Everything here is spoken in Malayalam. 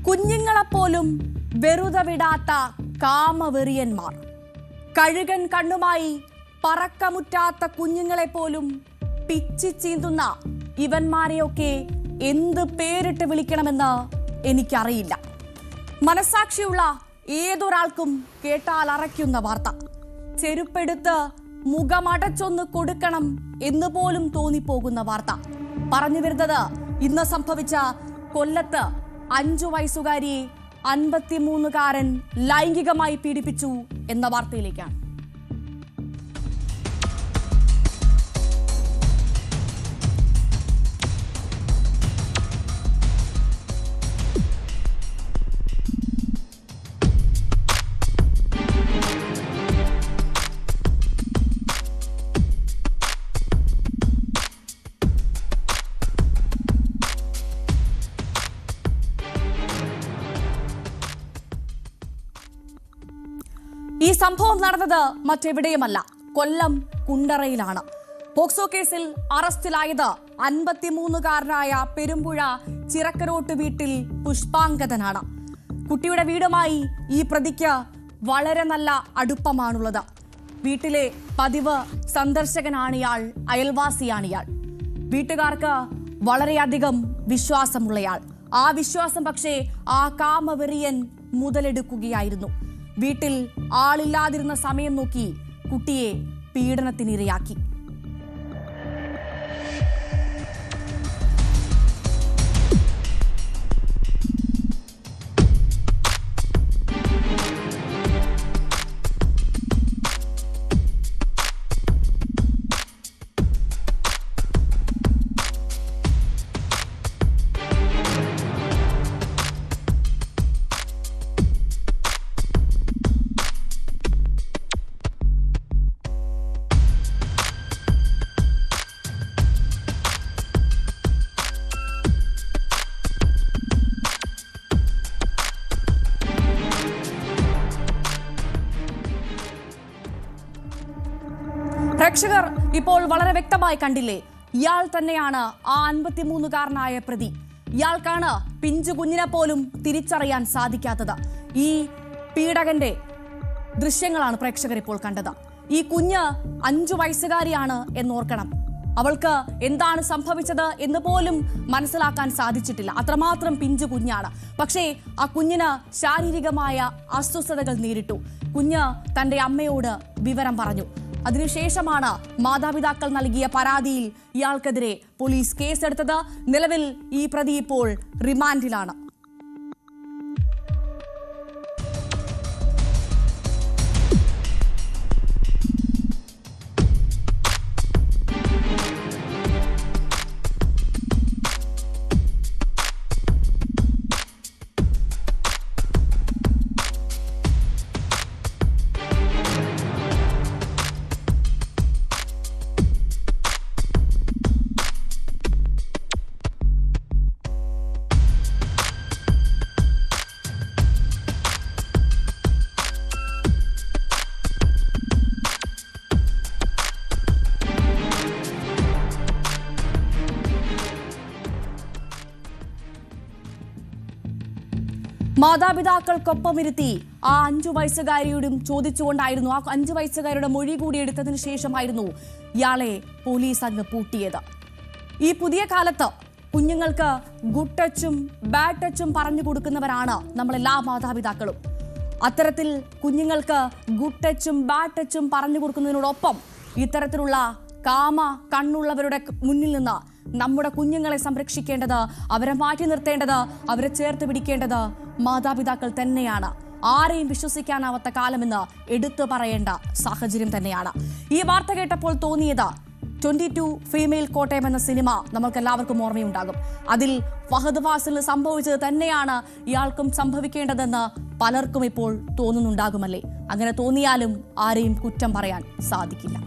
കുഞ്ഞുങ്ങളെപ്പോലും വെറുതെ വിടാത്ത കാമവെറിയന്മാർ. കഴുകൻ കണ്ണുമായി പറക്കമുറ്റാത്ത കുഞ്ഞുങ്ങളെപ്പോലും പിച്ചി ചീന്തുന്ന ഇവന്മാരെയൊക്കെ എന്ത് പേരിട്ട് വിളിക്കണമെന്ന് എനിക്കറിയില്ല. മനസാക്ഷിയുള്ള ഏതൊരാൾക്കും കേട്ടാൽ അറയ്ക്കുന്ന വാർത്ത. ചെരുപ്പെടുത്ത് മുഖമടച്ചൊന്ന് കൊടുക്കണം എന്ന് പോലും തോന്നിപ്പോകുന്ന വാർത്ത. പറഞ്ഞു വരുന്നത് ഇന്ന് സംഭവിച്ച കൊല്ലത്ത് 5 വയസ്സുകാരിയെ 53കാരൻ ലൈംഗികമായി പീഡിപ്പിച്ചു എന്ന വാർത്തയിലേക്കാണ്. ഈ സംഭവം നടന്നത് മറ്റെവിടെയുമല്ല, കൊല്ലം കുണ്ടറയിലാണ്. പോക്സോ കേസിൽ അറസ്റ്റിലായത് 53കാരനായ പെരുമ്പുഴ ചിറക്കരോട്ട് വീട്ടിൽ പുഷ്പാങ്കദനാണ്. കുട്ടിയുടെ വീടുമായി ഈ പ്രതിക്ക് വളരെ നല്ല അടുപ്പമാണുള്ളത്. വീട്ടിലെ പതിവ് സന്ദർശകനാണിയാൾ, അയൽവാസിയാണിയാൾ. വീട്ടുകാർക്ക് വളരെയധികം വിശ്വാസമുള്ളയാൾ. ആ വിശ്വാസം പക്ഷേ ആ കാമവെറിയൻ മുതലെടുക്കുകയായിരുന്നു. വീട്ടിൽ ആളില്ലാതിരുന്ന സമയം നോക്കി കുട്ടിയെ പീഡനത്തിനിരയാക്കി. പ്രേക്ഷകർ ഇപ്പോൾ വളരെ വ്യക്തമായി കണ്ടില്ലേ, ഇയാൾ തന്നെയാണ് ആ 53കാരനായ പ്രതി. ഇയാൾക്കാണ് പിഞ്ചു കുഞ്ഞിനെ പോലും തിരിച്ചറിയാൻ സാധിക്കാത്തത്. ഈ പീഡകന്റെ ദൃശ്യങ്ങളാണ് പ്രേക്ഷകർ ഇപ്പോൾ കണ്ടത്. ഈ കുഞ്ഞ് 5 വയസ്സുകാരിയാണ് എന്നോർക്കണം. അവൾക്ക് എന്താണ് സംഭവിച്ചത് എന്ന് പോലും മനസ്സിലാക്കാൻ സാധിച്ചിട്ടില്ല. അത്രമാത്രം പിഞ്ചു കുഞ്ഞാണ്. പക്ഷേ ആ കുഞ്ഞിന് ശാരീരികമായ അസ്വസ്ഥതകൾ നേരിട്ടു. കുഞ്ഞ് തന്റെ അമ്മയോട് വിവരം പറഞ്ഞു. അതിനുശേഷമാണ് മാതാപിതാക്കൾ നൽകിയ പരാതിയിൽ ഇയാൾക്കെതിരെ പോലീസ് കേസെടുത്തത്. നിലവിൽ ഈ പ്രതി ഇപ്പോൾ റിമാൻഡിലാണ്. മാതാപിതാക്കൾക്കൊപ്പമിരുത്തി ആ 5 വയസ്സുകാരിയോടും ചോദിച്ചുകൊണ്ടായിരുന്നു, ആ 5 വയസ്സുകാരുടെ മൊഴി കൂടി എടുത്തതിന് ശേഷമായിരുന്നു ഇയാളെ പോലീസ് അങ്ങ് പൂട്ടിയത്. ഈ പുതിയ കാലത്ത് കുഞ്ഞുങ്ങൾക്ക് ഗുഡ് ടച്ചും ബാഡ് ടച്ചും പറഞ്ഞു കൊടുക്കുന്നവരാണ് നമ്മളെല്ലാ മാതാപിതാക്കളും. അത്തരത്തിൽ കുഞ്ഞുങ്ങൾക്ക് ഗുഡ് ടച്ചും ബാഡ് ടച്ചും പറഞ്ഞു കൊടുക്കുന്നതിനോടൊപ്പം ഇത്തരത്തിലുള്ള കാമ കണ്ണുള്ളവരുടെ മുന്നിൽ നിന്ന് നമ്മുടെ കുഞ്ഞുങ്ങളെ സംരക്ഷിക്കേണ്ടത്, അവരെ മാറ്റി നിർത്തേണ്ടത്, അവരെ ചേർത്ത് പിടിക്കേണ്ടത് മാതാപിതാക്കൾ തന്നെയാണ്. ആരെയും വിശ്വസിക്കാനാവാത്ത കാലമെന്ന് എടുത്തു പറയേണ്ട സാഹചര്യം തന്നെയാണ്. ഈ വാർത്ത കേട്ടപ്പോൾ തോന്നിയത് 22 ഫീമെയിൽ കോട്ടയം എന്ന സിനിമ നമ്മൾക്ക് എല്ലാവർക്കും ഓർമ്മയുണ്ടാകും. അതിൽ ഫഹദ് ഫാസിലിന് സംഭവിച്ചത് തന്നെയാണ് ഇയാൾക്കും സംഭവിക്കേണ്ടതെന്ന് പലർക്കും ഇപ്പോൾ തോന്നുന്നുണ്ടാകുമല്ലേ. അങ്ങനെ തോന്നിയാലും ആരെയും കുറ്റം പറയാൻ സാധിക്കില്ല.